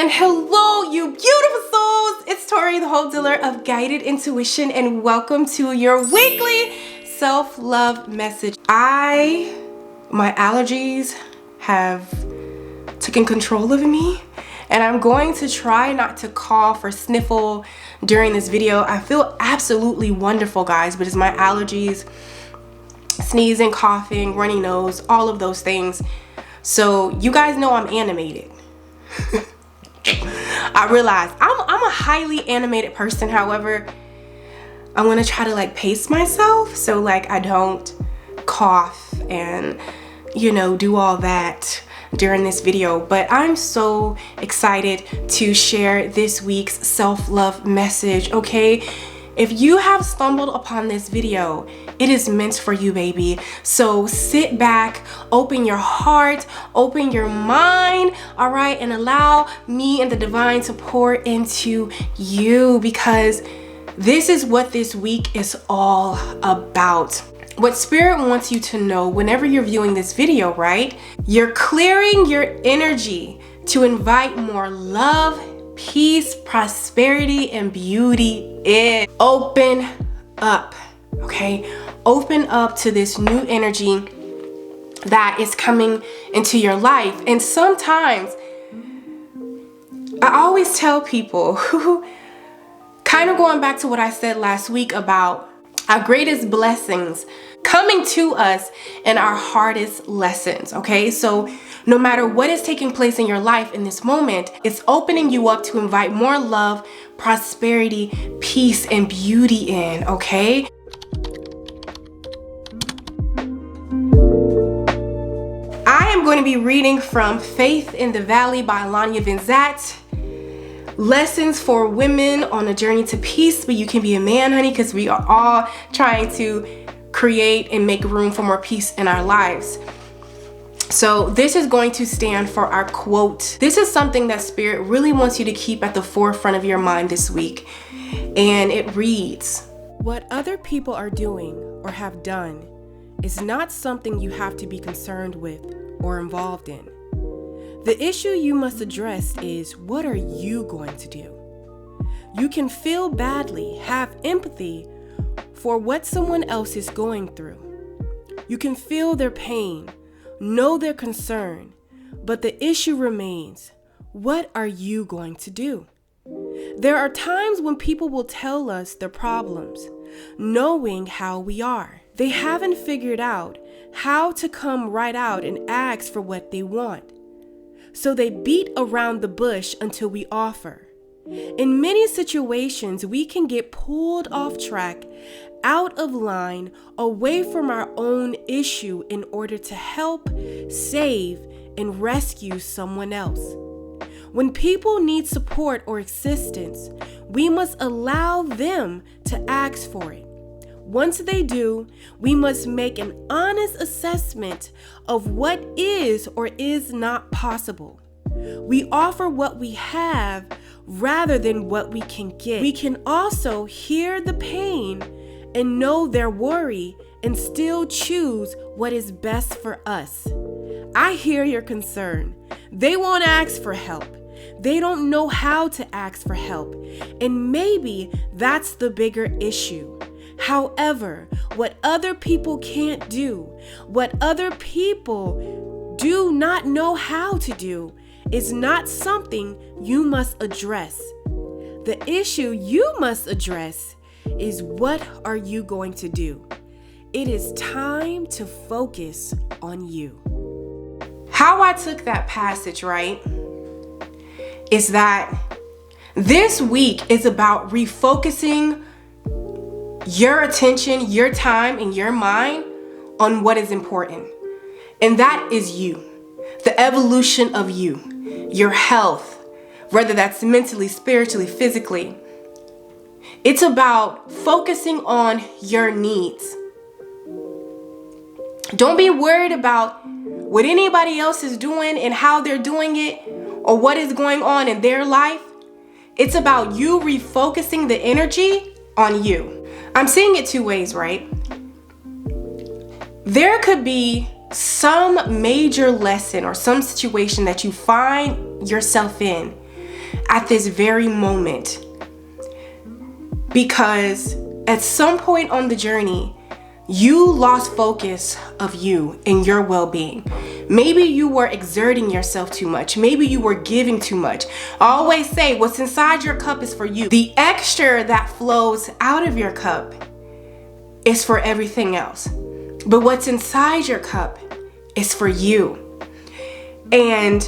And hello, you beautiful souls. It's Tori, the Hope Dealer of Guided Intuition, and welcome to your weekly self-love message. My allergies have taken control of me, and I'm going to try not to cough or sniffle during this video. I feel absolutely wonderful, guys, but it's my allergies, sneezing, coughing, runny nose, all of those things. So you guys know I'm animated. I realize I'm a highly animated person. However, I want to try to pace myself so I don't cough and do all that during this video. But I'm so excited to share this week's self-love message. Okay, if you have stumbled upon this video, it is meant for you, baby. So sit back, open your heart, open your mind, all right, and allow me and the divine to pour into you, because this is what this week is all about. What Spirit wants you to know whenever you're viewing this video, right? You're clearing your energy to invite more love, peace, prosperity, and beauty in. Open up, okay? Open up to this new energy that is coming into your life. And sometimes I always tell people, kind of going back to what I said last week about our greatest blessings coming to us in our hardest lessons, okay? So no matter what is taking place in your life in this moment, it's opening you up to invite more love, prosperity, peace, and beauty in, okay? I am going to be reading from Faith in the Valley by Alania Vinzat. Lessons for women on a journey to peace, but you can be a man, honey, because we are all trying to create and make room for more peace in our lives. So this is going to stand for our quote. This is something that Spirit really wants you to keep at the forefront of your mind this week. And it reads, "What other people are doing or have done is not something you have to be concerned with or involved in. The issue you must address is, what are you going to do? You can feel badly, have empathy for what someone else is going through. You can feel their pain, know their concern, but the issue remains, what are you going to do? There are times when people will tell us their problems, knowing how we are. They haven't figured out how to come right out and ask for what they want. So they beat around the bush until we offer. In many situations, we can get pulled off track, out of line, away from our own issue in order to help, save, and rescue someone else. When people need support or assistance, we must allow them to ask for it. Once they do, we must make an honest assessment of what is or is not possible. We offer what we have rather than what we can get. We can also hear the pain and know their worry and still choose what is best for us. I hear your concern. They won't ask for help. They don't know how to ask for help. And maybe that's the bigger issue. However, what other people can't do, what other people do not know how to do, is not something you must address. The issue you must address is, what are you going to do? It is time to focus on you. How I took that passage, right, is that this week is about refocusing your attention, your time, and your mind on what is important. And that is you, the evolution of you, your health, whether that's mentally, spiritually, physically. It's about focusing on your needs. Don't be worried about what anybody else is doing and how they're doing it or what is going on in their life. It's about you refocusing the energy on you. I'm seeing it two ways, right? There could be some major lesson or some situation that you find yourself in at this very moment. Because at some point on the journey, you lost focus of you and your well-being. Maybe you were exerting yourself too much. Maybe you were giving too much. I always say what's inside your cup is for you. The extra that flows out of your cup is for everything else. But what's inside your cup is for you. And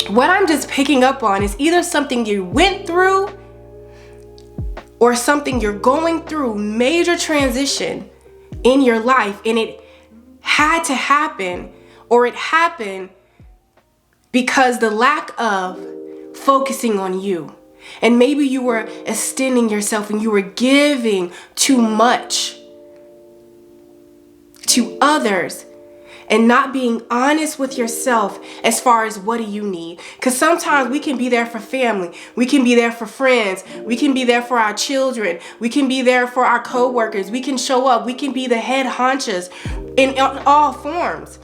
what I'm just picking up on is either something you went through or something you're going through, major transition in your life, and it had to happen, or it happened because the lack of focusing on you. And maybe you were extending yourself and you were giving too much to others and not being honest with yourself as far as what do you need. Because sometimes we can be there for family, we can be there for friends, we can be there for our children, we can be there for our co-workers, we can show up, we can be the head honchos in all forms.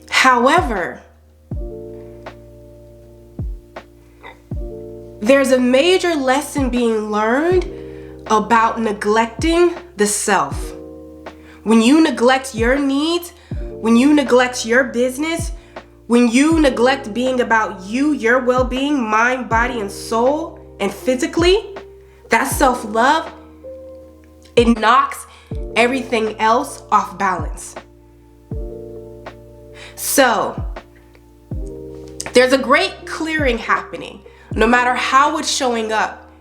However, there's a major lesson being learned about neglecting the self. When you neglect your needs, when you neglect your business, when you neglect being about you, your well-being, mind, body, and soul, and physically, that's self-love. It knocks everything else off balance. So, there's a great clearing happening, no matter how it's showing up.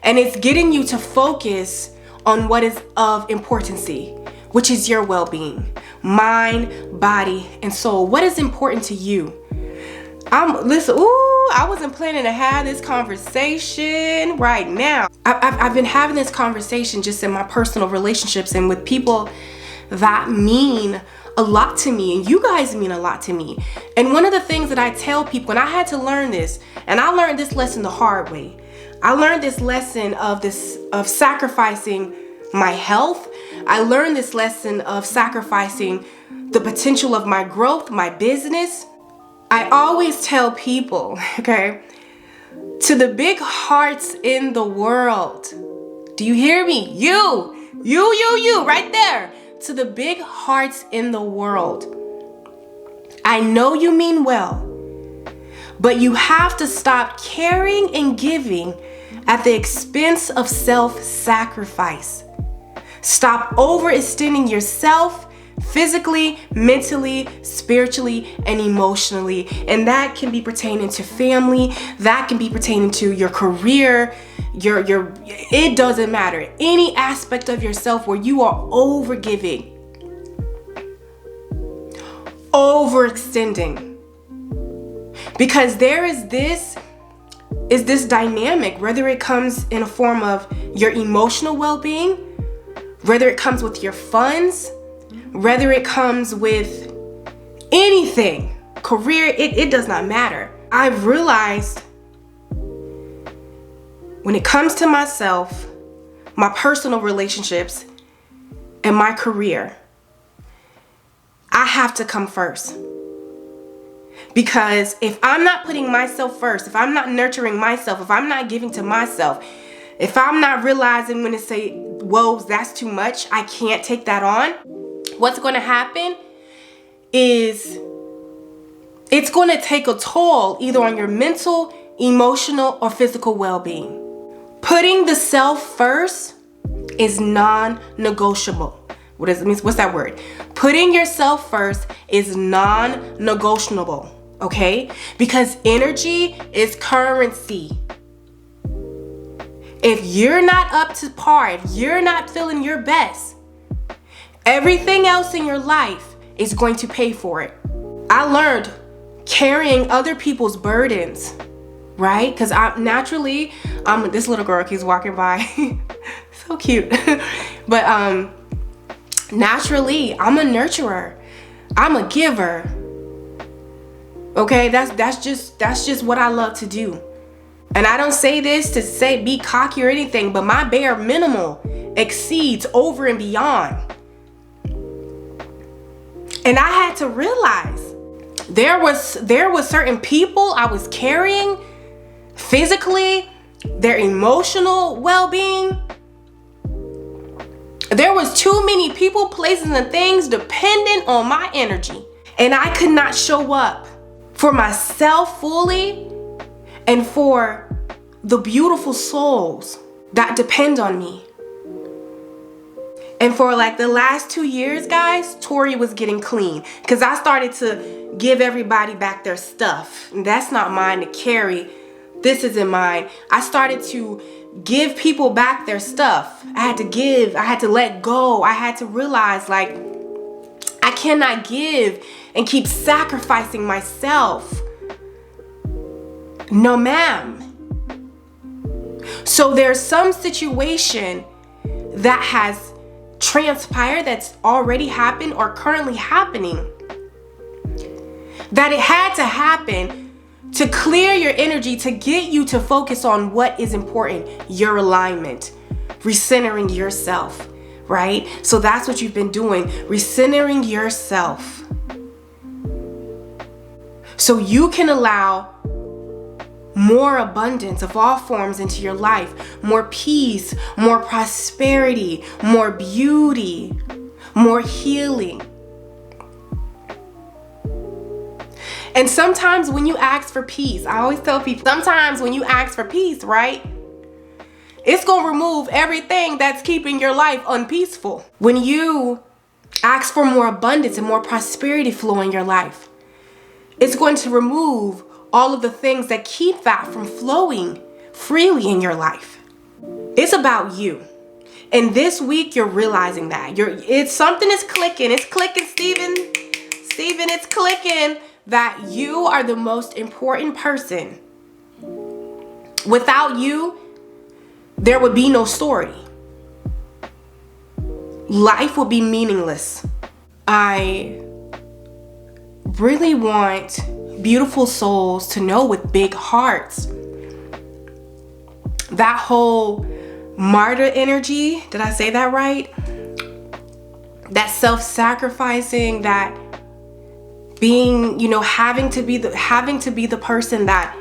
And it's getting you to focus on what is of importancy, which is your well-being, mind, body, and soul. What is important to you? I wasn't planning to have this conversation right now. I've been having this conversation just in my personal relationships and with people that mean a lot to me, and you guys mean a lot to me. And one of the things that I tell people, and I had to learn this, and I learned this lesson the hard way. I learned this lesson of sacrificing my health. I learned this lesson of sacrificing the potential of my growth, my business. I always tell people, okay, to the big hearts in the world, do you hear me? You, right there. To the big hearts in the world, I know you mean well, but you have to stop caring and giving at the expense of self-sacrifice. Stop overextending yourself physically, mentally, spiritually, and emotionally. And that can be pertaining to family, that can be pertaining to your career, it doesn't matter. Any aspect of yourself where you are overgiving, overextending. Because there is this dynamic, whether it comes in a form of your emotional well-being, whether it comes with your funds, whether it comes with anything, career, it does not matter. I've realized when it comes to myself, my personal relationships, and my career, I have to come first. Because if I'm not putting myself first, if I'm not nurturing myself, if I'm not giving to myself, if I'm not realizing when to say, whoa, that's too much, I can't take that on, what's going to happen is it's going to take a toll either on your mental, emotional, or physical well-being. Putting the self first is non-negotiable. What's that word? Putting yourself first is non-negotiable, okay? Because energy is currency. If you're not up to par, if you're not feeling your best, everything else in your life is going to pay for it. I learned carrying other people's burdens, right? Because this little girl keeps walking by. So cute. But naturally, I'm a nurturer. I'm a giver. Okay, that's just what I love to do. And I don't say this to say be cocky or anything, but my bare minimal exceeds over and beyond. And I had to realize There was certain people I was carrying physically, their emotional well-being. There was too many people, places, and things dependent on my energy. And I could not show up for myself fully and for the beautiful souls that depend on me. And for like the last 2 years, guys, Tori was getting clean because I started to give everybody back their stuff. And that's not mine to carry. This isn't mine. I started to give people back their stuff. I had to give. I had to let go. I had to realize, like, I cannot give and keep sacrificing myself. No, ma'am. So there's some situation that has transpired, that's already happened or currently happening, that it had to happen to clear your energy, to get you to focus on what is important, your alignment, recentering yourself, right? So that's what you've been doing, recentering yourself, so you can allow more abundance of all forms into your life, more peace, more prosperity, more beauty, more healing. And sometimes when you ask for peace, I always tell people, sometimes when you ask for peace, right, it's going to remove everything that's keeping your life unpeaceful. When you ask for more abundance and more prosperity flow in your life, it's going to remove all of the things that keep that from flowing freely in your life. It's about you. And this week you're realizing that. It's something is clicking. It's clicking, Steven. Steven, it's clicking that you are the most important person. Without you, there would be no story. Life would be meaningless. I really want beautiful souls to know with big hearts, that whole martyr energy, did I say that right? That self-sacrificing, that being, having to be the person that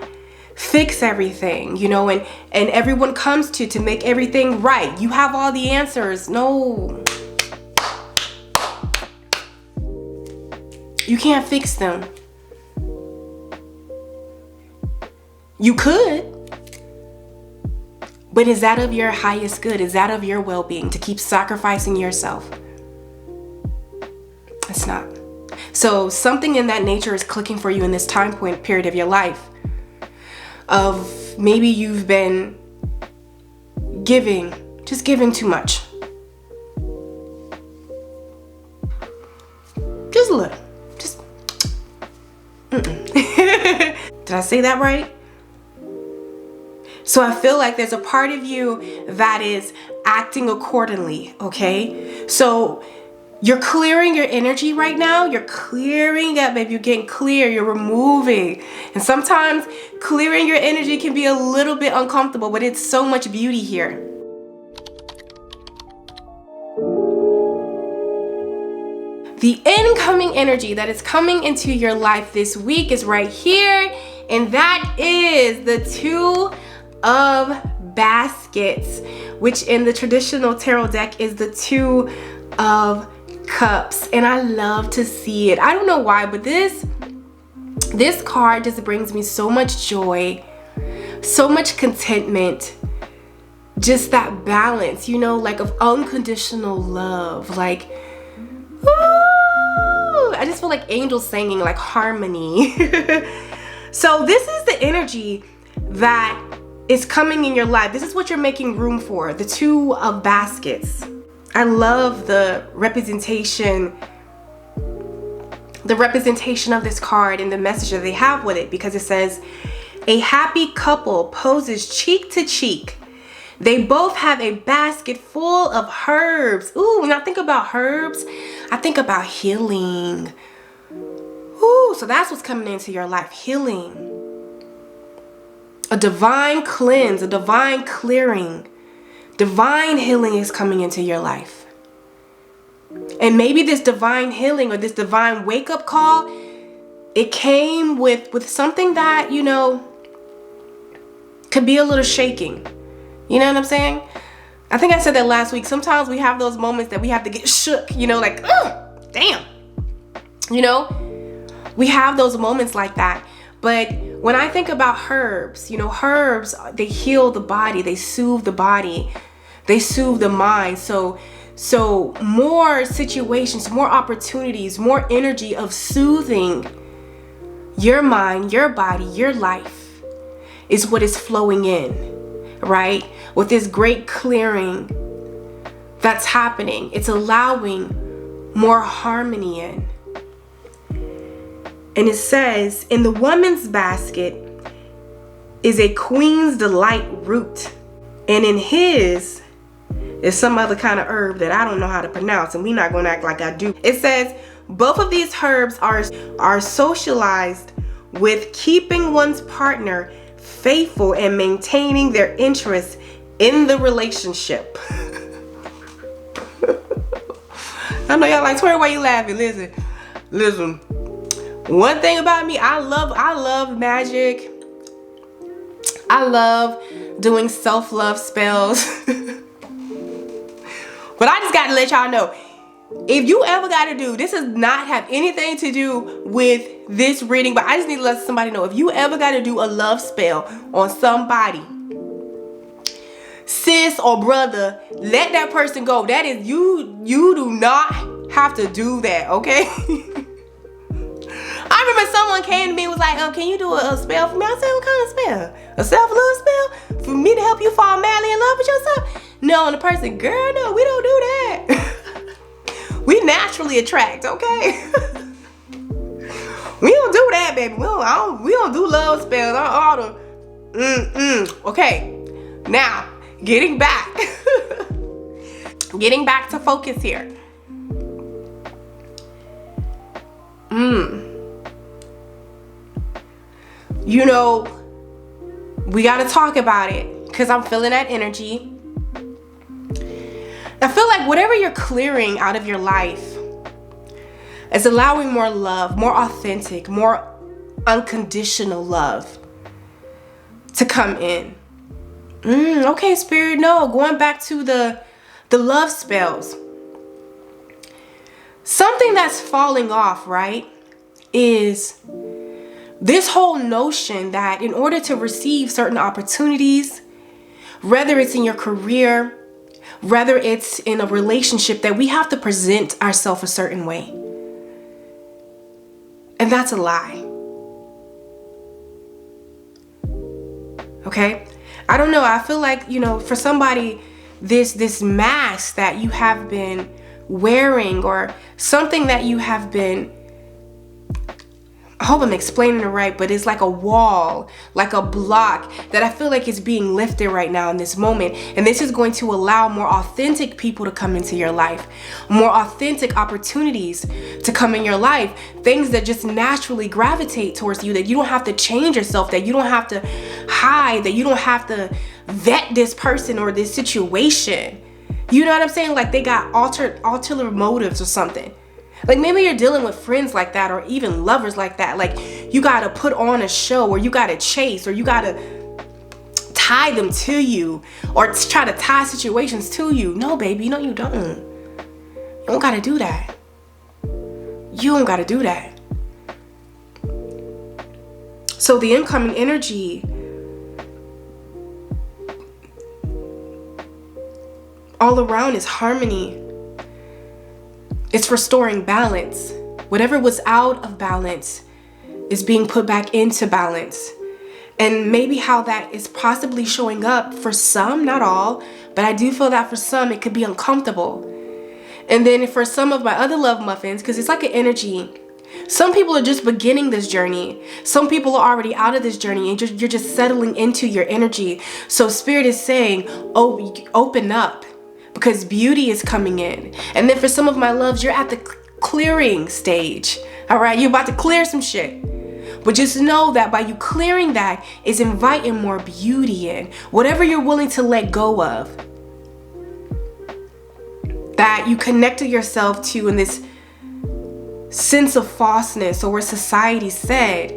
fix everything, and everyone comes to make everything right. You have all the answers. No. You can't fix them. You could, but is that of your highest good? Is that of your well-being to keep sacrificing yourself? It's not. So something in that nature is clicking for you in this time period of your life, of maybe you've been giving too much. Just a little. Did I say that right? So I feel like there's a part of you that is acting accordingly, okay? So you're clearing your energy right now. You're clearing up, baby. You're getting clear. You're removing. And sometimes clearing your energy can be a little bit uncomfortable, but it's so much beauty here. The incoming energy that is coming into your life this week is right here, and that is the Two of Baskets, which in the traditional tarot deck is the Two of Cups. And I love to see it. I don't know why, but this card just brings me so much joy, so much contentment, just that balance, like of unconditional love, like, ooh, I just feel like angels singing, like harmony. So this is the energy that is coming in your life. This is what you're making room for, the Two of Baskets. I love the representation of this card and the message that they have with it, because it says, a happy couple poses cheek to cheek. They both have a basket full of herbs. Ooh, when I think about herbs, I think about healing. Ooh, so that's what's coming into your life, healing. A divine cleanse, a divine clearing, divine healing is coming into your life. And maybe this divine healing or this divine wake-up call it came with something that, you know, could be a little shaking. You know what I'm saying? I think I said that last week. Sometimes we have those moments that we have to get shook, you know, like, damn. You know, we have those moments like that. But when I think about herbs, you know, herbs, they heal the body, they soothe the body, they soothe the mind. So more situations, more opportunities, more energy of soothing your mind, your body, your life is what is flowing in, right? With this great clearing that's happening, it's allowing more harmony in. And it says, in the woman's basket is a queen's delight root, and in his is some other kind of herb that I don't know how to pronounce, and we're not going to act like I do. It says, both of these herbs are socialized with keeping one's partner faithful and maintaining their interest in the relationship. I know y'all like, Tori, why you laughing? Listen. One thing about me, I love magic. I love doing self-love spells. But I just got to let y'all know, if you ever got to do, this does not have anything to do with this reading, but I just need to let somebody know, if you ever got to do a love spell on somebody, sis or brother, let that person go. That is, you do not have to do that, okay? I remember someone came to me and was like, can you do a spell for me? I said, what kind of spell? A self-love spell? For me to help you fall madly in love with yourself? No, and the person, girl, no, we don't do that. We naturally attract, okay? We don't do that, baby. We don't do love spells. All the Okay, now, getting back. Getting back to focus here. You know, we got to talk about it because I'm feeling that energy. I feel like whatever you're clearing out of your life is allowing more love, more authentic, more unconditional love to come in. Okay, Spirit, no, going back to the love spells. Something that's falling off, right, is this whole notion that in order to receive certain opportunities, whether it's in your career, whether it's in a relationship, that we have to present ourselves a certain way. And that's a lie. Okay? I don't know. I feel like, you know, for somebody, this mask that you have been wearing or something that you have been, I hope I'm explaining it right, but it's like a wall, like a block that I feel like is being lifted right now in this moment. And this is going to allow more authentic people to come into your life, more authentic opportunities to come in your life, things that just naturally gravitate towards you, that you don't have to change yourself, that you don't have to hide, that you don't have to vet this person or this situation. You know what I'm saying? Like they got ulterior motives or something. Like maybe you're dealing with friends like that or even lovers like that. Like you gotta put on a show or you gotta chase or you gotta tie them to you or try to tie situations to you. No, baby, no, you don't. You don't gotta do that. You don't gotta do that. So the incoming energy all around is harmony. It's restoring balance. Whatever was out of balance is being put back into balance. And maybe how that is possibly showing up for some, not all, but I do feel that for some it could be uncomfortable. And then for some of my other love muffins, because it's like an energy, some people are just beginning this journey. Some people are already out of this journey and you're just settling into your energy. So Spirit is saying, oh, open up. Because beauty is coming in. And then for some of my loves, you're at the clearing stage. All right, you're about to clear some shit. But just know that by you clearing that is inviting more beauty in. Whatever you're willing to let go of, that you connected yourself to in this sense of falseness or what society said.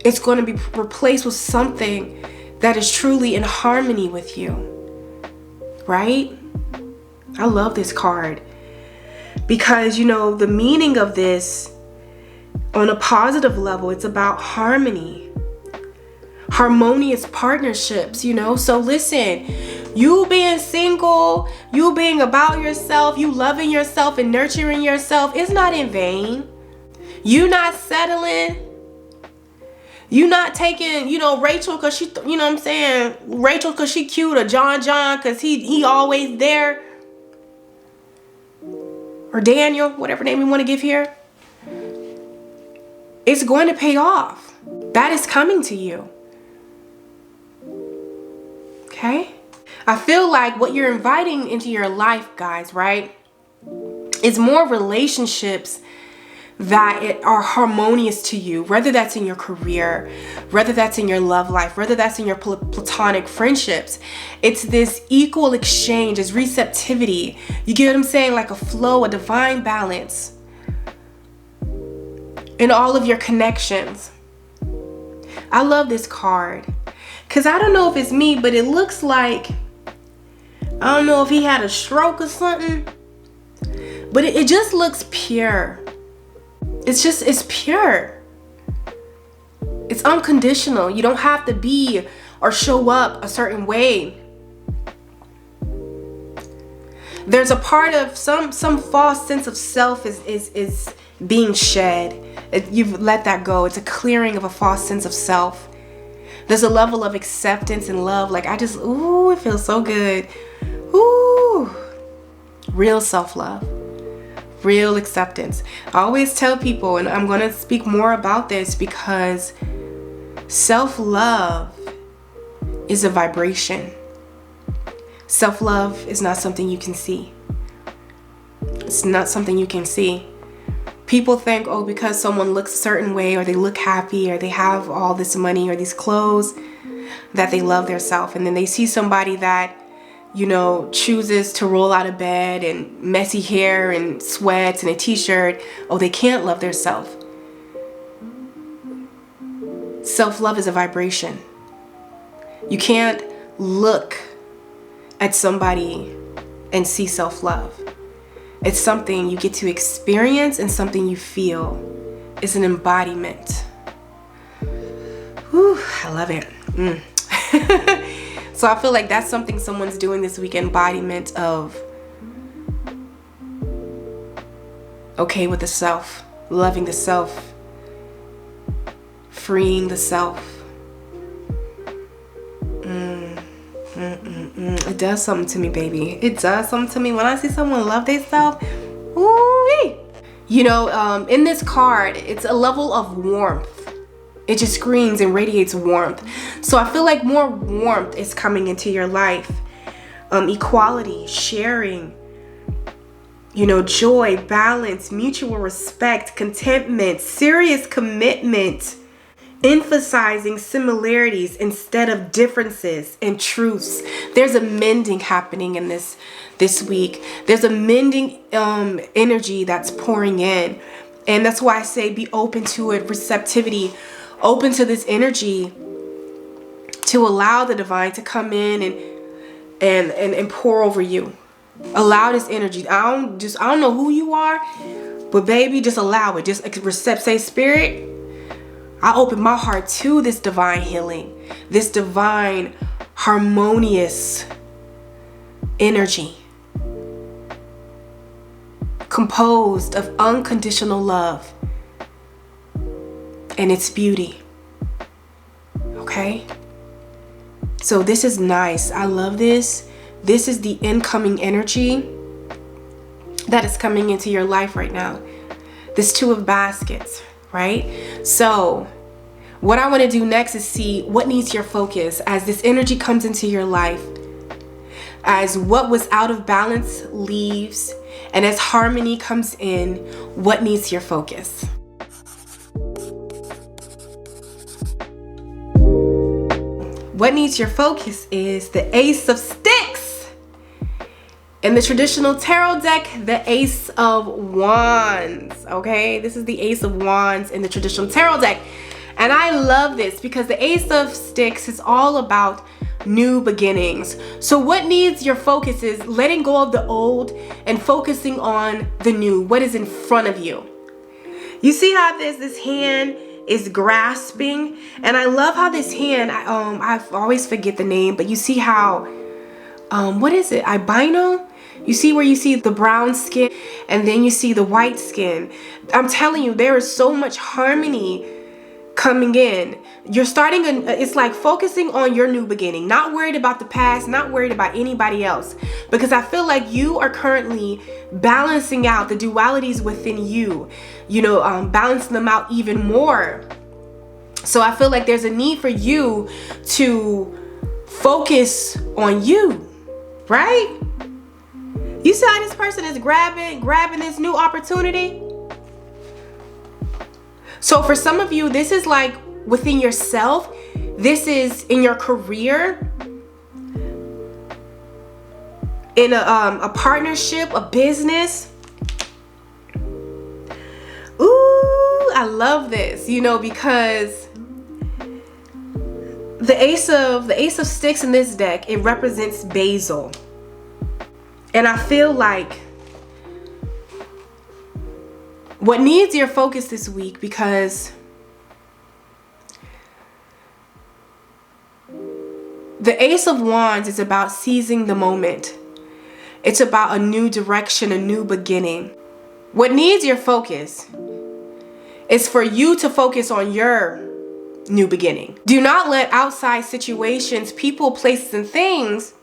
It's going to be replaced with something that is truly in harmony with you, right? I love this card because, you know, the meaning of this on a positive level, it's about harmony, harmonious partnerships, you know? So listen, you being single, you being about yourself, you loving yourself and nurturing yourself is not in vain. You not settling. You not taking, you know, Rachel because she, you know what I'm saying? Rachel because she cute, or John because he always there. Or Daniel, whatever name you want to give here. It's going to pay off. That is coming to you. Okay? I feel like what you're inviting into your life, guys, right, is more relationships that are harmonious to you, whether that's in your career, whether that's in your love life, whether that's in your platonic friendships. It's this equal exchange, it's receptivity. You get what I'm saying? Like a flow, a divine balance in all of your connections. I love this card because I don't know if it's me, but it looks like, I don't know if he had a stroke or something, but it just looks pure. It's pure. It's unconditional. You don't have to be or show up a certain way. There's a part of some false sense of self is being shed. You've let that go. It's a clearing of a false sense of self. There's a level of acceptance and love. Like ooh, it feels so good. Ooh, real self-love. Real acceptance. I always tell people, and I'm going to speak more about this because self-love is a vibration. Self-love is not something you can see. It's not something you can see. People think, oh, because someone looks a certain way, or they look happy, or they have all this money or these clothes, that they love their self. And then they see somebody that, you know, chooses to roll out of bed and messy hair and sweats and a t-shirt. Oh, they can't love their self. Self-love is a vibration. You can't look at somebody and see self-love. It's something you get to experience and something you feel. It's an embodiment. Whew, I love it. So I feel like that's something someone's doing this week, embodiment of okay with the self, loving the self, freeing the self. It does something to me, baby. It does something to me when I see someone love themselves. Ooh-wee. You know, in this card, it's a level of warmth. It just screams and radiates warmth. So I feel like more warmth is coming into your life. Equality, sharing, you know, joy, balance, mutual respect, contentment, serious commitment, emphasizing similarities instead of differences and truths. There's a mending happening in this week. There's a mending energy that's pouring in. And that's why I say be open to it, receptivity, open to this energy to allow the divine to come in and pour over you. Allow this energy. I don't know who you are, but baby, just allow it. Just accept, say, Spirit, I open my heart to this divine healing, this divine harmonious energy composed of unconditional love and its beauty. Okay? So this is nice. I love this. This is the incoming energy that is coming into your life right now. This Two of Baskets, right? So what I want to do next is see what needs your focus as this energy comes into your life, as what was out of balance leaves, and as harmony comes in, what needs your focus? What needs your focus is the Ace of Sticks. In the traditional tarot deck, the Ace of Wands, okay? This is the Ace of Wands in the traditional tarot deck. And I love this because the Ace of Sticks is all about new beginnings. So what needs your focus is letting go of the old and focusing on the new, what is in front of you. You see how this hand is grasping? And I love how this hand, I always forget the name, but you see how, what is it? Albino? You see where you see the brown skin and then you see the white skin. I'm telling you, there is so much harmony coming in. You're starting, it's like focusing on your new beginning, not worried about the past, not worried about anybody else. Because I feel like you are currently balancing out the dualities within you, balancing them out even more. So I feel like there's a need for you to focus on you, right? You see how this person is grabbing this new opportunity? So for some of you, this is like within yourself. This is in your career, in a partnership, a business. Ooh, I love this, because the Ace of Sticks in this deck, it represents basil. And I feel like what needs your focus this week, because the Ace of Wands is about seizing the moment. It's about a new direction, a new beginning. What needs your focus is for you to focus on your new beginning. Do not let outside situations, people, places, and things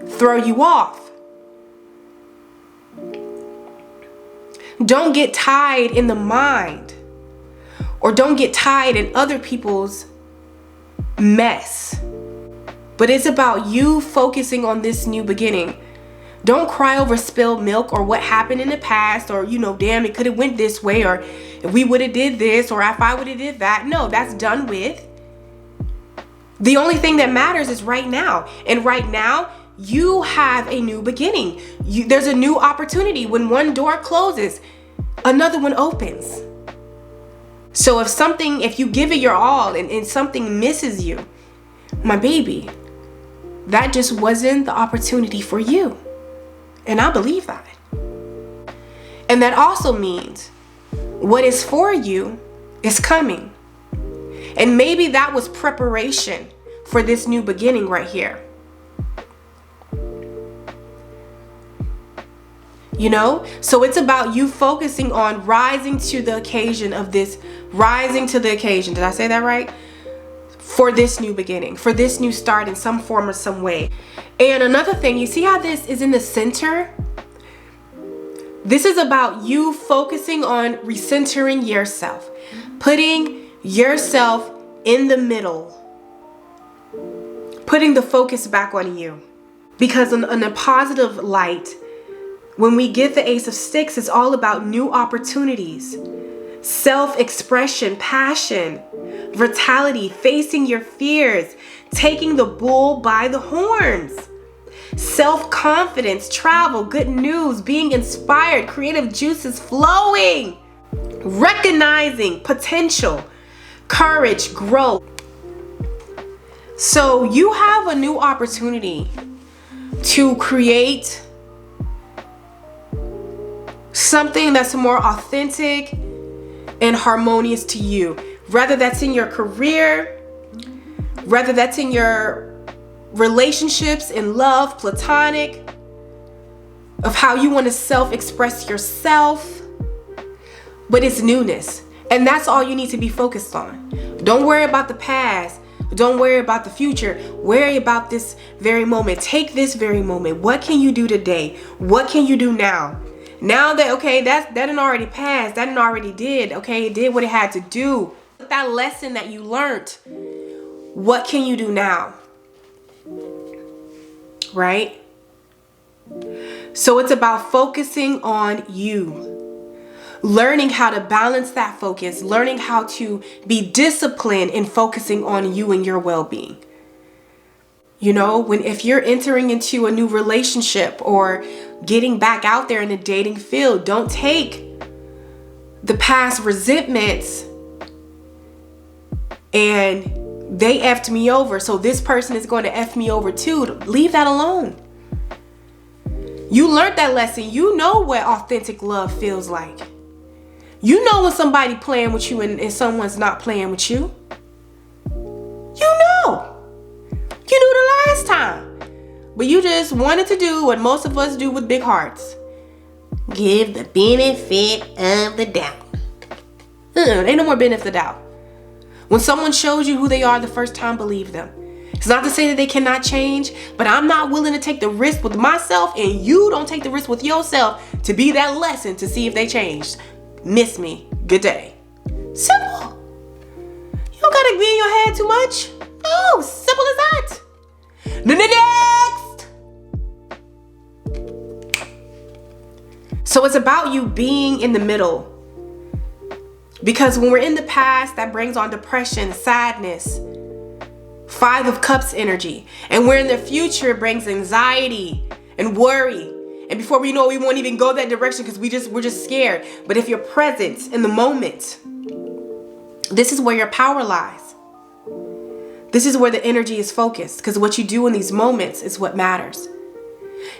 throw you off. Don't get tied in the mind, or don't get tied in other people's mess. But it's about you focusing on this new beginning. Don't cry over spilled milk or what happened in the past, or damn, it could have went this way, or if we would have did this, or if I would have did that. No, that's done with. The only thing that matters is right now. And right now, you have a new beginning. There's a new opportunity. When one door closes, another one opens. So if you give it your all and something misses you, my baby, that just wasn't the opportunity for you. And I believe that. And that also means what is for you is coming. And maybe that was preparation for this new beginning right here. So it's about you focusing on rising to the occasion of this, rising to the occasion. Did I say that right? For this new beginning, for this new start in some form or some way. And another thing, you see how this is in the center? This is about you focusing on recentering yourself, putting yourself in the middle, putting the focus back on you. Because in a positive light, when we get the Ace of Sticks, it's all about new opportunities, self-expression, passion, vitality, facing your fears, taking the bull by the horns, self-confidence, travel, good news, being inspired, creative juices flowing, recognizing potential, courage, growth. So you have a new opportunity to create something that's more authentic and harmonious to you. Whether that's in your career, whether that's in your relationships, in love, platonic, of how you want to self-express yourself. But it's newness. And that's all you need to be focused on. Don't worry about the past. Don't worry about the future. Worry about this very moment. Take this very moment. What can you do today? What can you do now? Now that, okay, that done already passed, that done already did, okay, it did what it had to do. That lesson that you learned, what can you do now? Right? So it's about focusing on you, learning how to balance that focus, learning how to be disciplined in focusing on you and your well-being. You know, if you're entering into a new relationship or getting back out there in the dating field, don't take the past resentments and they effed me over, so this person is going to F me over too. Leave that alone. You learned that lesson. You know what authentic love feels like. You know when somebody playing with you and someone's not playing with you. You know. You knew the last time. But you just wanted to do what most of us do with big hearts. Give the benefit of the doubt. Ain't no more benefit of the doubt. When someone shows you who they are the first time, believe them. It's not to say that they cannot change, but I'm not willing to take the risk with myself, and you don't take the risk with yourself to be that lesson to see if they changed. Miss me. Good day. Simple. You don't gotta be in your head too much. No, simple as that. Next. So it's about you being in the middle. Because when we're in the past, that brings on depression, sadness, 5 of Cups energy. And we're in the future, it brings anxiety and worry. And before we know it, we won't even go that direction because we're just scared. But if you're present in the moment, this is where your power lies. This is where the energy is focused, because what you do in these moments is what matters.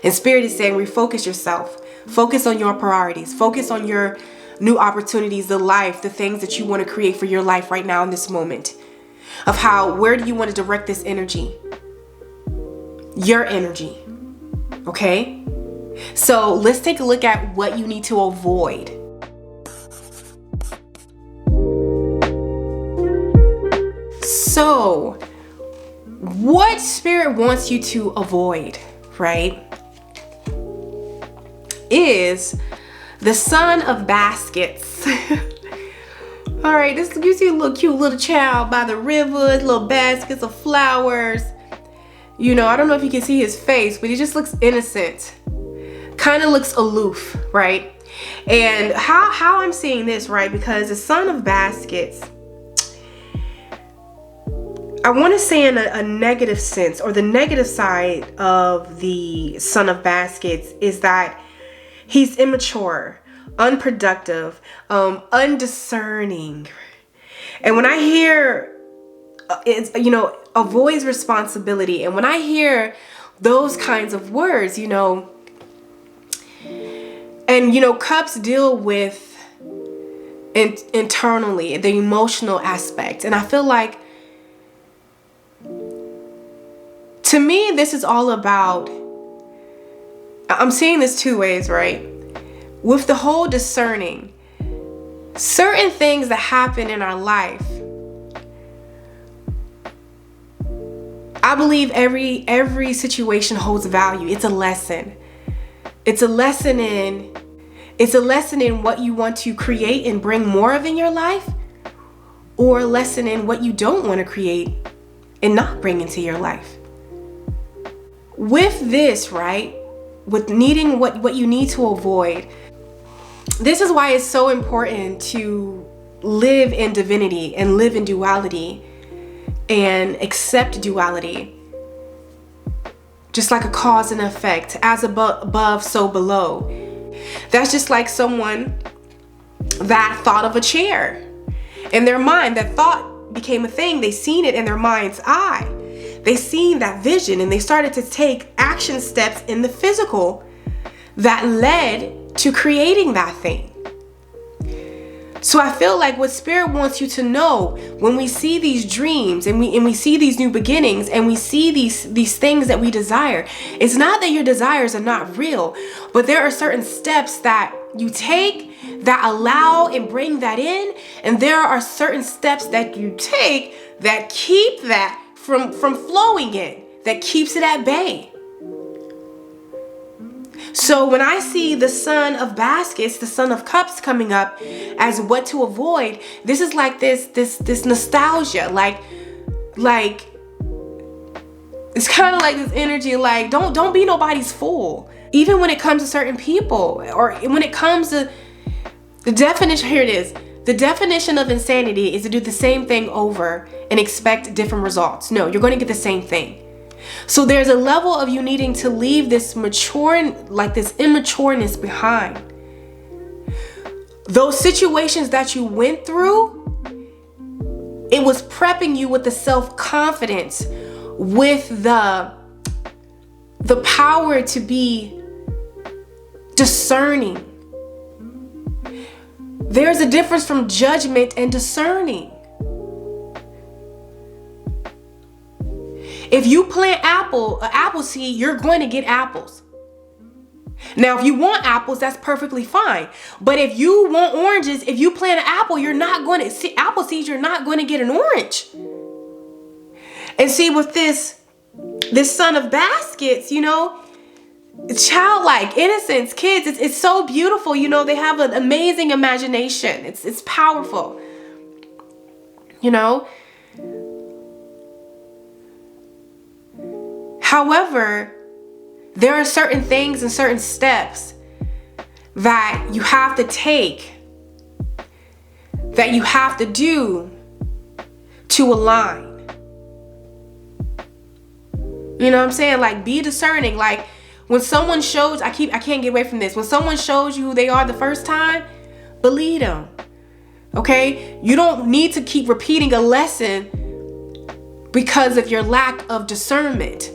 And Spirit is saying, refocus yourself. Focus on your priorities. Focus on your new opportunities, the life, the things that you want to create for your life right now in this moment. Of where do you want to direct this energy? Your energy. Okay? So let's take a look at what you need to avoid. So, what Spirit wants you to avoid, right, is the Son of Baskets. All right, this you see a little cute little child by the river, little baskets of flowers. You know, I don't know if you can see his face, but he just looks innocent. Kind of looks aloof, right? And how I'm seeing this, right? Because the Son of Baskets, I want to say in a negative sense, or the negative side of the Son of Baskets is that he's immature, unproductive, undiscerning. And when I hear, avoids responsibility, and when I hear those kinds of words, Cups deal with internally, the emotional aspect. And I feel like, to me, this is all about, I'm seeing this 2 ways, right? With the whole discerning, certain things that happen in our life, I believe every situation holds value. It's a lesson. It's a lesson in what you want to create and bring more of in your life, or a lesson in what you don't want to create and not bring into your life. With this, right, with needing what you need to avoid, this is why it's so important to live in divinity and live in duality and accept duality. Just like a cause and effect, as above, so below. That's just like someone that thought of a chair in their mind. That thought became a thing. They seen it in their mind's eye. They seen that vision and they started to take action steps in the physical that led to creating that thing. So I feel like what Spirit wants you to know, when we see these dreams and we see these new beginnings and we see these things that we desire, it's not that your desires are not real, but there are certain steps that you take that allow and bring that in, and there are certain steps that you take that keep that from flowing in, that keeps it at bay. So when I see the Son of Baskets, the Son of Cups coming up as what to avoid, this is like this nostalgia, like it's kind of like this energy, like don't be nobody's fool. Even when it comes to certain people, or when it comes to the definition, here it is. The definition of insanity is to do the same thing over and expect different results. No, you're going to get the same thing. So there's a level of you needing to leave this this immatureness behind. Those situations that you went through, it was prepping you with the self-confidence, with the power to be discerning. There's a difference from judgment and discerning. If you plant an apple seed, you're going to get apples. Now, if you want apples, that's perfectly fine. But if you want oranges, if you plant an apple, you're not going to see apple seeds, you're not going to get an orange. And see, with this son of baskets, childlike innocence, kids, it's so beautiful. They have an amazing imagination. It's powerful. However, there are certain things and certain steps that you have to take, that you have to do to align. You know what I'm saying? Like, be discerning. Like, when someone shows, I can't get away from this. When someone shows you who they are the first time, believe them. Okay? You don't need to keep repeating a lesson because of your lack of discernment.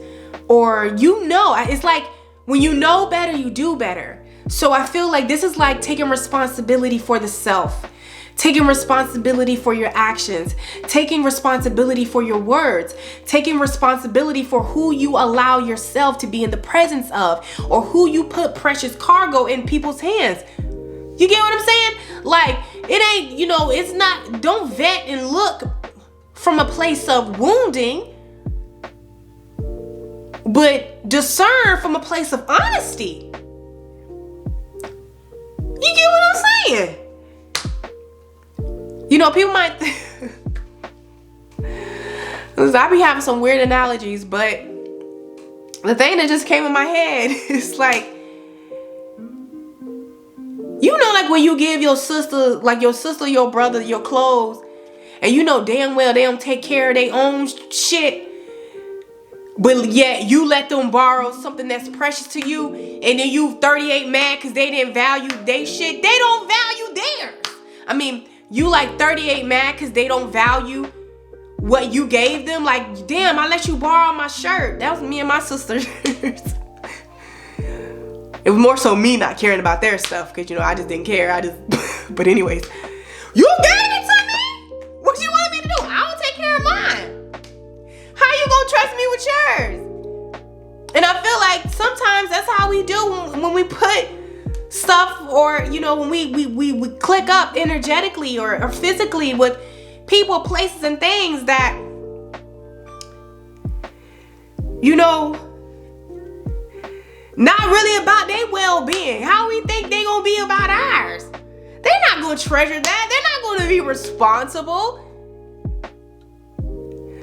Or it's like when you know better, you do better. So I feel like this is like taking responsibility for the self, taking responsibility for your actions, taking responsibility for your words, taking responsibility for who you allow yourself to be in the presence of, or who you put precious cargo in people's hands. You get what I'm saying? Like, it ain't, it's not, don't vet and look from a place of wounding, but discern from a place of honesty. You get what I'm saying? People might I be having some weird analogies, but the thing that just came in my head is like, like when you give your sister, your brother, your clothes, and damn well they don't take care of their own shit, but yet you let them borrow something that's precious to you, and then you 38 mad because they didn't value their shit. They don't value theirs. I mean, you like 38 mad because they don't value what you gave them. Like, damn, I let you borrow my shirt. That was me and my sisters. It was more so me not caring about their stuff because, I just didn't care. But anyways, you gave it to me? What you wanted me to do? I don't take care of mine. How you gonna trust me with yours? And I feel like sometimes that's how we do when we put stuff, or when we click up energetically or physically with people, places, and things that not really about their well-being. How we think they gonna be about ours? They're not gonna treasure that. They're not gonna be responsible.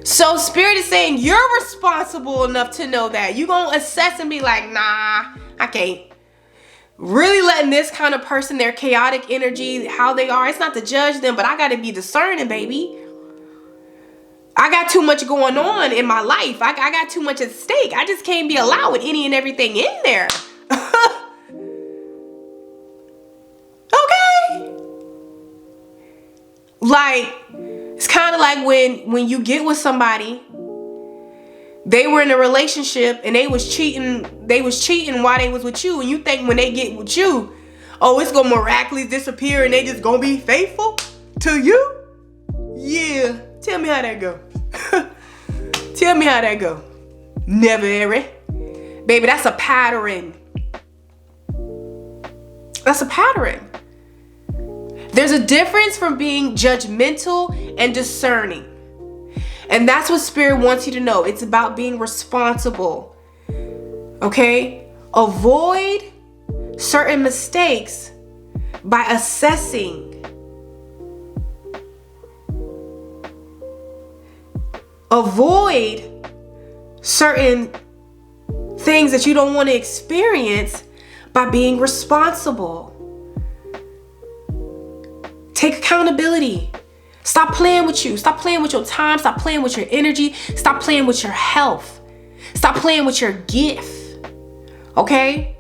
So Spirit is saying you're responsible enough to know that. You're gonna assess and be like, nah, I can't. Really letting this kind of person, their chaotic energy, how they are, it's not to judge them, but I gotta be discerning, baby. I got too much going on in my life. I got too much at stake. I just can't be allowing any and everything in there. Okay. Like, it's kind of like when you get with somebody, they were in a relationship and they was cheating while they was with you, and you think when they get with you, oh, it's gonna miraculously disappear and they just gonna be faithful to you? Yeah. Tell me how that go. Tell me how that go. Never ever. Baby, that's a pattern. That's a pattern. There's a difference from being judgmental and discerning. And that's what Spirit wants you to know. It's about being responsible. Okay? Avoid certain mistakes by assessing. Avoid certain things that you don't want to experience by being responsible. Take accountability. Stop playing with you. Stop playing with your time. Stop playing with your energy. Stop playing with your health. Stop playing with your gift. Okay?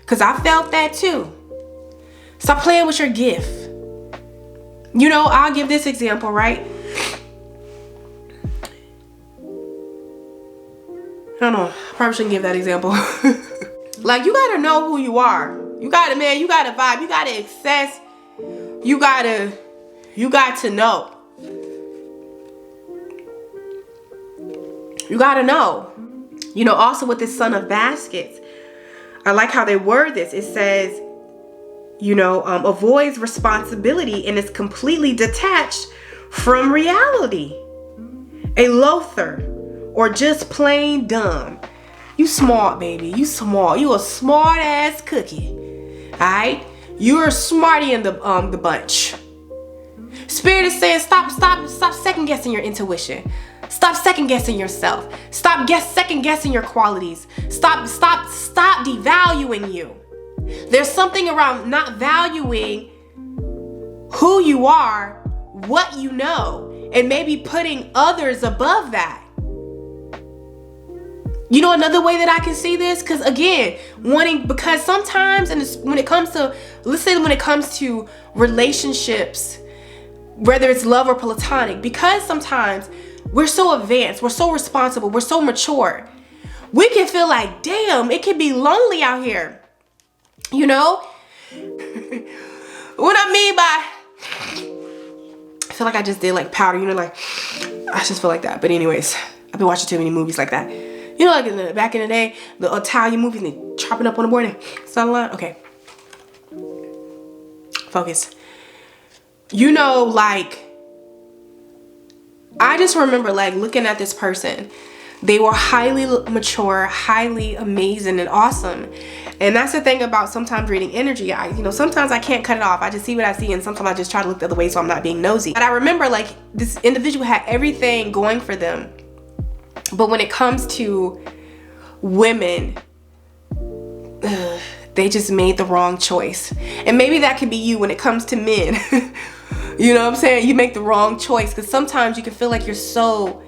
Because I felt that too. Stop playing with your gift. You know, I'll give this example, right? I don't know. I probably shouldn't give that example. Like, you gotta know who you are. You gotta, man, you gotta vibe. You gotta access. You got to know. You gotta know. You know, also with this Son of Baskets, I like how they word this. It says, you know, avoids responsibility and is completely detached from reality. A loafer or just plain dumb. You smart, baby. You smart. You a smart ass cookie. All right? You're smarty in the bunch. Spirit is saying stop second guessing your intuition. Stop second guessing yourself. Stop second guessing your qualities. Stop devaluing you. There's something around not valuing who you are, what you know, and maybe putting others above that. You know, another way that I can see this, because again, because sometimes, and when it comes to relationships, whether it's love or platonic, because sometimes we're so advanced, we're so responsible, we're so mature, we can feel like, damn, it can be lonely out here. You know? What I mean by, I feel like I just did like powder, you know, like, I just feel like that. But anyways, I've been watching too many movies like that. You know, like back in the day, the Italian movies, and they chopping up on the board and sunline. Okay. Focus. You know, like, I just remember like looking at this person. They were highly mature, highly amazing and awesome. And that's the thing about sometimes reading energy. Sometimes I can't cut it off. I just see what I see, and sometimes I just try to look the other way so I'm not being nosy. But I remember like this individual had everything going for them. But when it comes to women, they just made the wrong choice. And maybe that could be you when it comes to men. You know what I'm saying? You make the wrong choice, because sometimes you can feel like you're so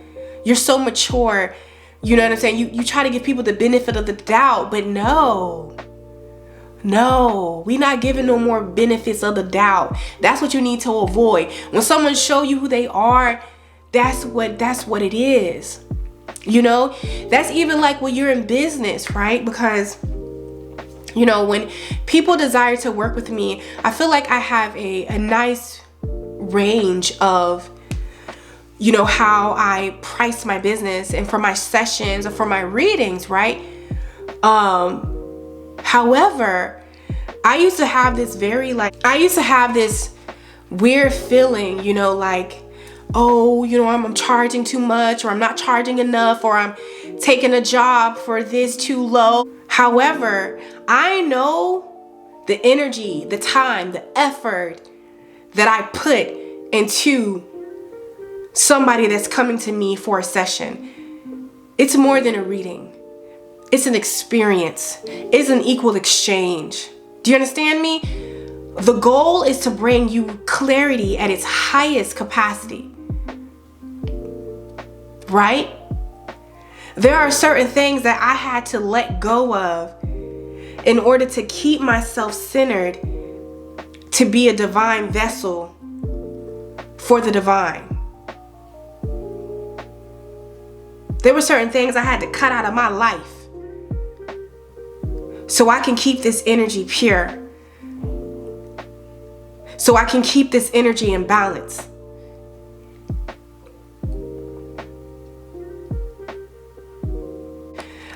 mature. You know what I'm saying? You try to give people the benefit of the doubt, but no, we not giving no more benefits of the doubt. That's what you need to avoid. When someone show you who they are, that's what it is. You know, that's even like when you're in business, right? Because, you know, when people desire to work with me, I feel like I have a nice range of, you know, how I price my business and for my sessions or for my readings, right? However, I used to have this weird feeling, you know, like, oh, you know, I'm charging too much, or I'm not charging enough, or I'm taking a job for this too low. However, I know the energy, the time, the effort that I put into somebody that's coming to me for a session. It's more than a reading. It's an experience. It's an equal exchange. Do you understand me? The goal is to bring you clarity at its highest capacity. Right? There are certain things that I had to let go of in order to keep myself centered, to be a divine vessel for the divine. There were certain things I had to cut out of my life so I can keep this energy pure, so I can keep this energy in balance.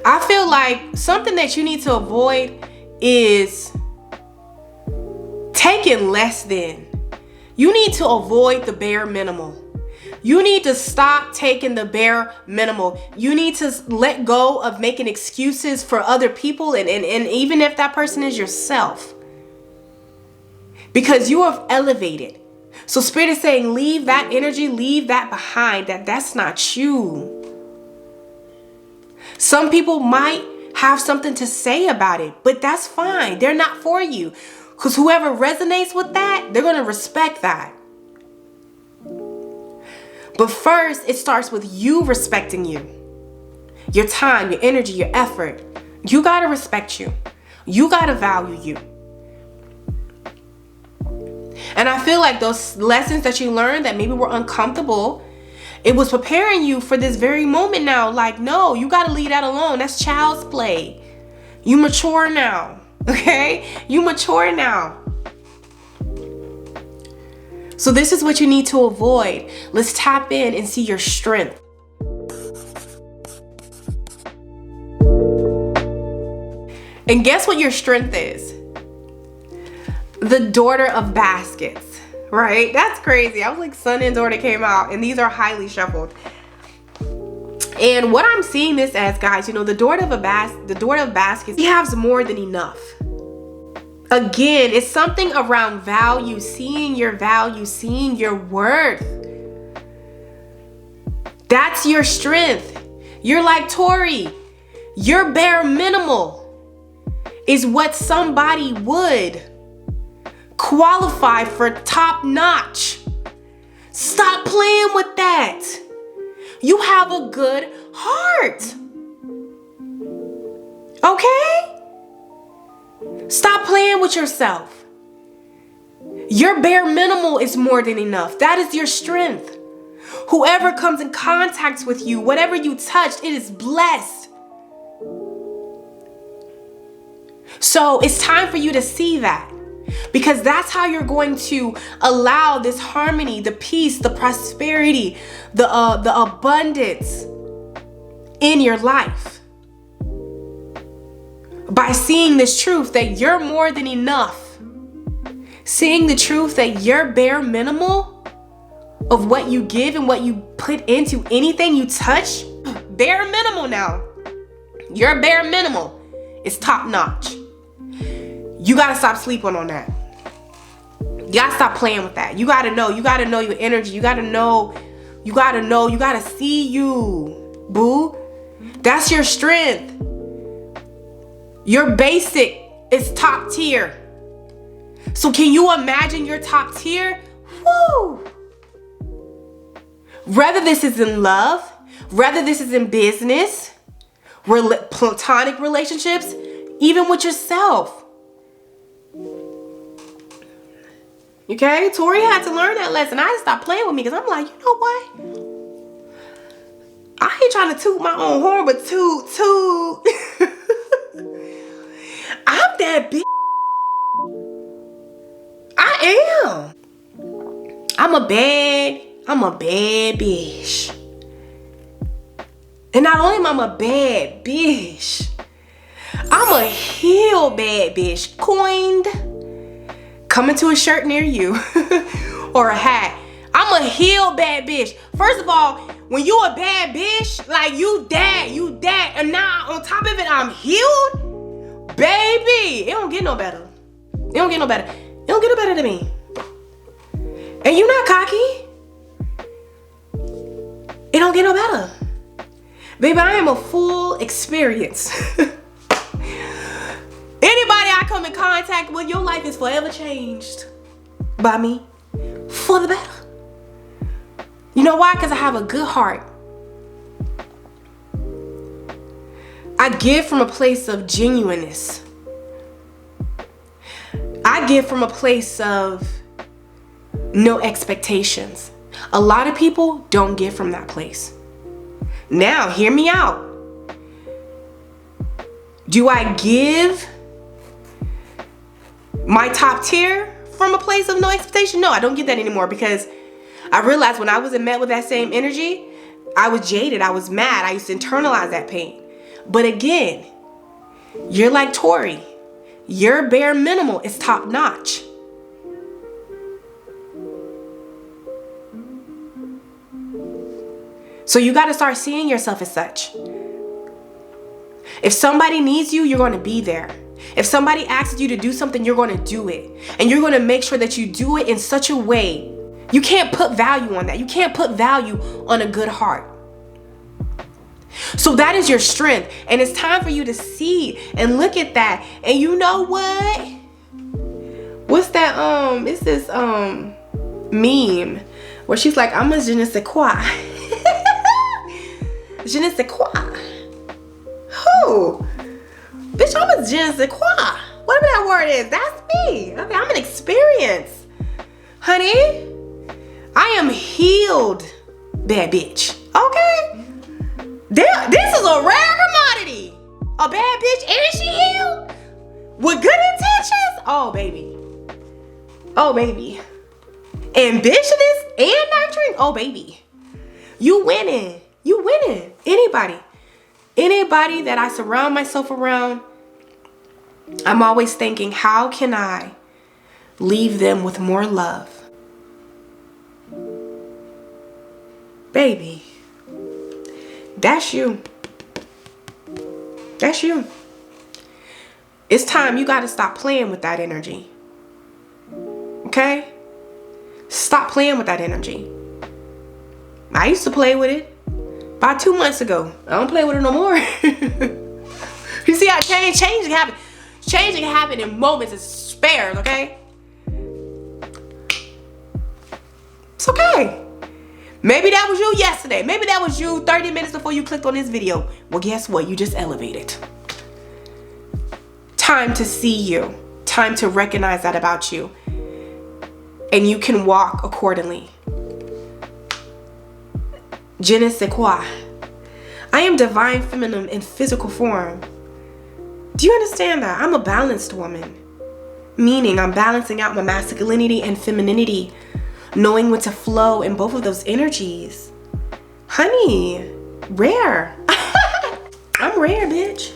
I feel like something that you need to avoid is taking less than. You need to avoid the bare minimum. You need to stop taking the bare minimum. You need to let go of making excuses for other people, and even if that person is yourself. Because you have elevated. So Spirit is saying, leave that energy, leave that behind. That's not you. Some people might have something to say about it, but that's fine. They're not for you. Because whoever resonates with that, they're going to respect that. But first, it starts with you respecting you. your time, your energy, your effort. You gotta respect you. You gotta value you. And I feel like those lessons that you learned that maybe were uncomfortable, it was preparing you for this very moment now. Like, no, you gotta leave that alone. That's child's play. You mature now, okay? You mature now. So this is what you need to avoid. Let's tap in and see your strength. And guess what your strength is? The daughter of baskets, right? That's crazy. I was like, son and daughter came out, and these are highly shuffled. And what I'm seeing this as, guys, you know, the daughter of baskets, he has more than enough. Again, it's something around value, seeing your worth. That's your strength. You're like Tori. Your bare minimal is what somebody would qualify for top notch. Stop playing with that. You have a good heart. Okay? Stop playing with yourself. Your bare minimal is more than enough. That is your strength. Whoever comes in contact with you, whatever you touch, it is blessed. So it's time for you to see that, because that's how you're going to allow this harmony, the peace, the prosperity, the abundance in your life. By seeing this truth that you're more than enough. Seeing the truth that your bare minimal of what you give and what you put into anything you touch, bare minimal now. Your bare minimal is top notch. You gotta stop sleeping on that. You gotta stop playing with that. You gotta know your energy. You gotta see you, boo. That's your strength. Your basic is top tier. So can you imagine your top tier? Woo! Whether this is in love, whether this is in business, platonic relationships, even with yourself. Okay, Tori had to learn that lesson. I had to stop playing with me, because I'm like, you know what? I ain't trying to toot my own horn, but toot. I'm that bitch. I am. I'm a bad bitch. And not only am I a bad bitch, I'm a heel bad bitch. Coined. Coming to a shirt near you. Or a hat. I'm a heel bad bitch. First of all, when you a bad bitch, like you that. And now on top of it, I'm healed. Baby, it don't get no better. It don't get no better than me. And you not cocky. It don't get no better. Baby, I am a full experience. Anybody I come in contact with, your life is forever changed by me for the better. You know why? Because I have a good heart. I give from a place of genuineness. I give from a place of no expectations. A lot of people don't give from that place. Now, hear me out. Do I give my top tier from a place of no expectation? No, I don't get that anymore, because I realized when I wasn't met with that same energy, I was jaded, I was mad, I used to internalize that pain. But again, you're like Tori. Your bare minimal is top notch. So you got to start seeing yourself as such. If somebody needs you, you're going to be there. If somebody asks you to do something, you're going to do it. And you're going to make sure that you do it in such a way. You can't put value on that. You can't put value on a good heart. So that is your strength. And it's time for you to see and look at that. And you know what? What's that? It's this meme where she's like, I'm a je ne sais quoi. Je ne sais quoi. you. Bitch, I'm a je ne sais quoi. Whatever that word is, that's me. Okay, I'm an experience. Honey, I am healed, bad bitch. Okay? This is a rare commodity. A bad bitch, and she healed? With good intentions? Oh, baby. Oh, baby. Ambitious and nurturing? Oh, baby. You winning. You winning. Anybody that I surround myself around, I'm always thinking, how can I leave them with more love? Baby, that's you. That's you. It's time you got to stop playing with that energy. Okay? Stop playing with that energy. I used to play with it about 2 months ago. I don't play with it no more. You see how change can happen. Change can happen in moments and spares, okay? It's okay. Maybe that was you yesterday. Maybe that was you 30 minutes before you clicked on this video. Well, guess what? You just elevated. Time to see you. Time to recognize that about you. And you can walk accordingly. Je ne sais quoi. I am divine feminine in physical form. Do you understand that? I'm a balanced woman. Meaning I'm balancing out my masculinity and femininity. Knowing when to flow in both of those energies. Honey, rare. I'm rare, bitch.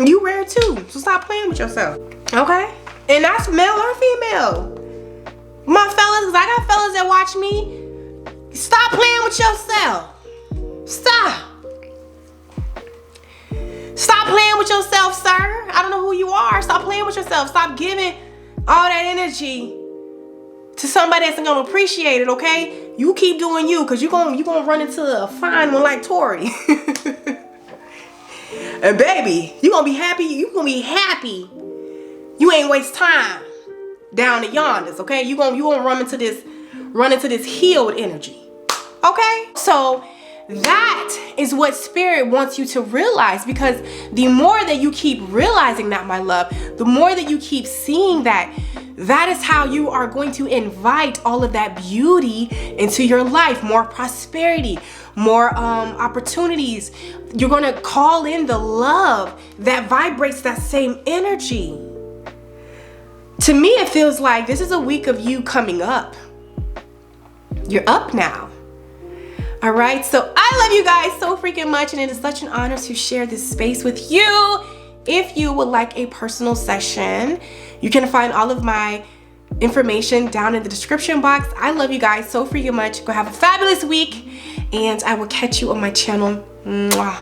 You rare too. So stop playing with yourself. Okay? And that's male or female. My fellas, because I got fellas that watch me. Stop playing with yourself. Stop. Stop playing with yourself, sir. I don't know who you are. Stop playing with yourself. Stop giving all that energy to somebody that's gonna appreciate it, okay? You keep doing you, because you're gonna run into a fine one like Tori. And baby, you're gonna be happy. You're gonna be happy. You ain't waste time down the yonders, okay? You gonna run into this healed energy. Okay? So that is what spirit wants you to realize, because the more that you keep realizing that, my love, the more that you keep seeing that, that is how you are going to invite all of that beauty into your life. More prosperity, more opportunities. You're going to call in the love that vibrates that same energy. To me, it feels like this is a week of you coming up. You're up now. All right, so I love you guys so freaking much, and it is such an honor to share this space with you. If you would like a personal session, you can find all of my information down in the description box. I love you guys so freaking much. Go have a fabulous week, and I will catch you on my channel. Mwah.